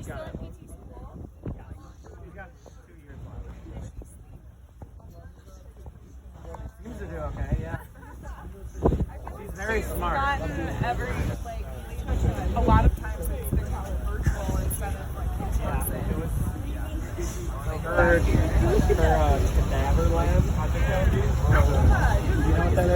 still got at PT school? he's got 2 years left. Seems to do okay, yeah. He's very smart. Gotten every like a lot of times it's been virtual instead of like in person. It was her cadaver lab, I think that would be. You know what that